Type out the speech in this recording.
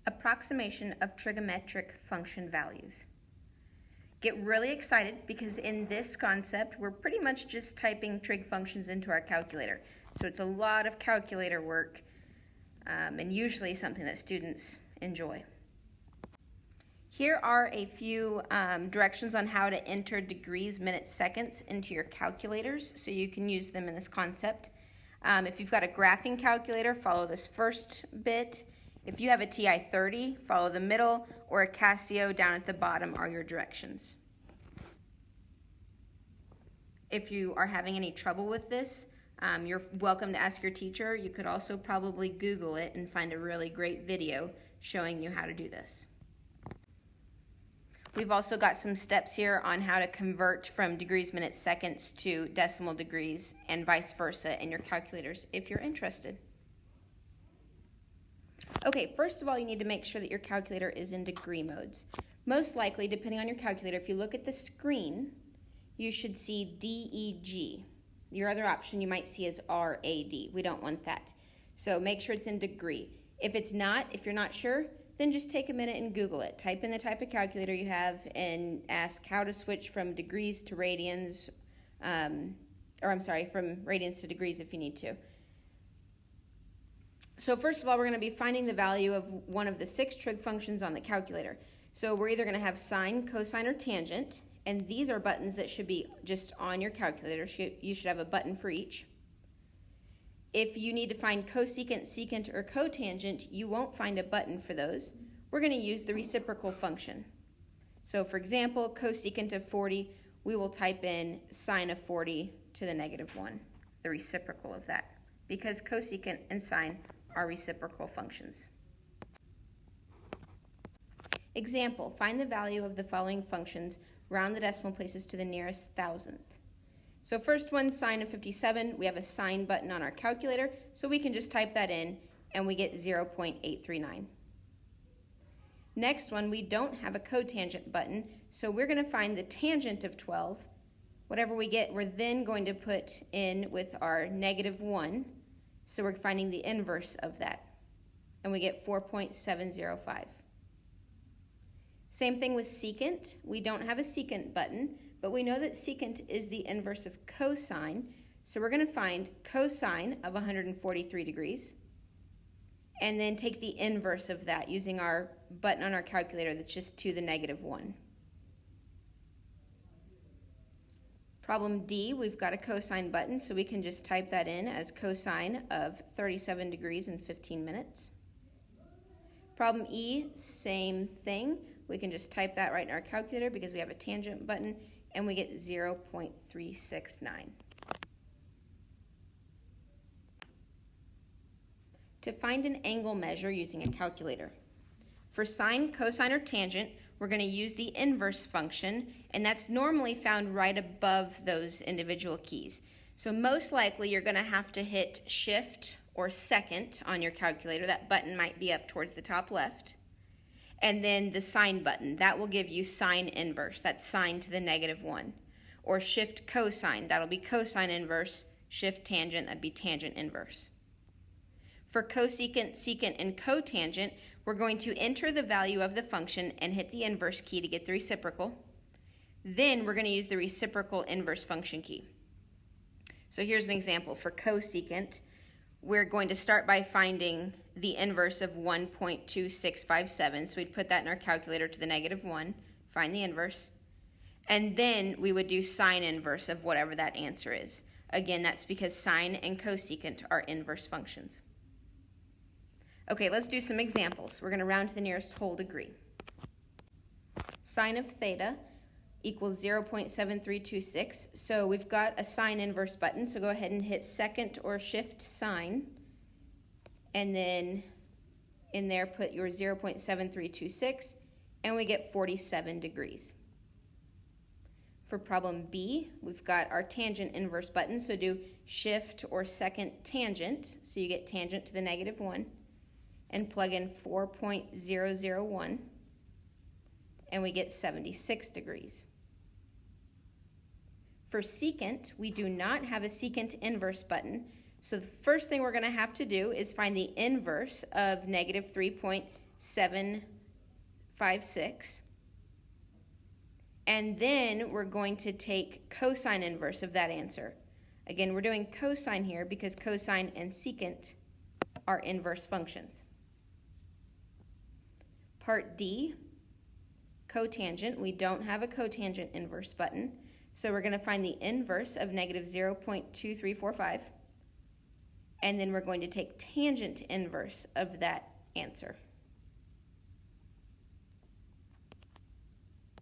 approximation of trigonometric function values. Get really excited because in this concept, we're pretty much just typing trig functions into our calculator. So it's a lot of calculator work and usually something that students enjoy. Here are a few directions on how to enter degrees, minutes, seconds into your calculators so you can use them in this concept. If you've got a graphing calculator, follow this first bit. If you have a TI-30, follow the middle, or a Casio down at the bottom are your directions. If you are having any trouble with this, you're welcome to ask your teacher. You could also probably Google it and find a really great video showing you how to do this. We've also got some steps here on how to convert from degrees, minutes, seconds to decimal degrees and vice versa in your calculators if you're interested. Okay, first of all, you need to make sure that your calculator is in degree modes. Most likely, depending on your calculator, if you look at the screen, you should see DEG. Your other option you might see is RAD. We don't want that. So make sure it's in degree. If it's not, if you're not sure, then just take a minute and Google it. Type in the type of calculator you have and ask how to switch from degrees to radians, from radians to degrees if you need to. So first of all, we're going to be finding the value of one of the 6 trig functions on the calculator. So we're either going to have sine, cosine, or tangent, and these are buttons that should be just on your calculator. You should have a button for each. If you need to find cosecant, secant, or cotangent, you won't find a button for those. We're going to use the reciprocal function. So for example, cosecant of 40, we will type in sine of 40 to the -1, the reciprocal of that, because cosecant and sine are reciprocal functions. Example, find the value of the following functions, round the decimal places to the nearest thousandth. So first one, sine of 57, we have a sine button on our calculator, so we can just type that in and we get 0.839. Next one, we don't have a cotangent button, so we're going to find the tangent of 12. Whatever we get, we're then going to put in with our -1, so we're finding the inverse of that, and we get 4.705. Same thing with secant. We don't have a secant button, but we know that secant is the inverse of cosine, so we're going to find cosine of 143 degrees, and then take the inverse of that using our button on our calculator that's just to the -1. Problem D, we've got a cosine button, so we can just type that in as cosine of 37 degrees in 15 minutes. Problem E, same thing. We can just type that right in our calculator because we have a tangent button, and we get 0.369. To find an angle measure using a calculator. For sine, cosine, or tangent, we're going to use the inverse function, and that's normally found right above those individual keys. So most likely you're going to have to hit shift or second on your calculator. That button might be up towards the top left. And then the sine button, that will give you sine inverse. That's sine to the -1. Or shift cosine, that'll be cosine inverse. Shift tangent, that'd be tangent inverse. For cosecant, secant, and cotangent, we're going to enter the value of the function and hit the inverse key to get the reciprocal. Then we're going to use the reciprocal inverse function key. So here's an example. For cosecant, we're going to start by finding the inverse of 1.2657. So we'd put that in our calculator to the -1, find the inverse, and then we would do sine inverse of whatever that answer is. Again, that's because sine and cosecant are inverse functions. Okay, let's do some examples. We're going to round to the nearest whole degree. Sine of theta equals 0.7326. So we've got a sine inverse button, so go ahead and hit second or shift sine, and then in there put your 0.7326, and we get 47 degrees. For problem B, we've got our tangent inverse button, so do shift or second tangent, so you get tangent to the -1, and plug in 4.001, and we get 76 degrees. For secant, we do not have a secant inverse button, so the first thing we're going to have to do is find the inverse of -3.001. 0.756. And then we're going to take cosine inverse of that answer. Again, we're doing cosine here because cosine and secant are inverse functions. Part D, cotangent. We don't have a cotangent inverse button, so we're going to find the inverse of negative 0.2345, and then we're going to take tangent inverse of that answer.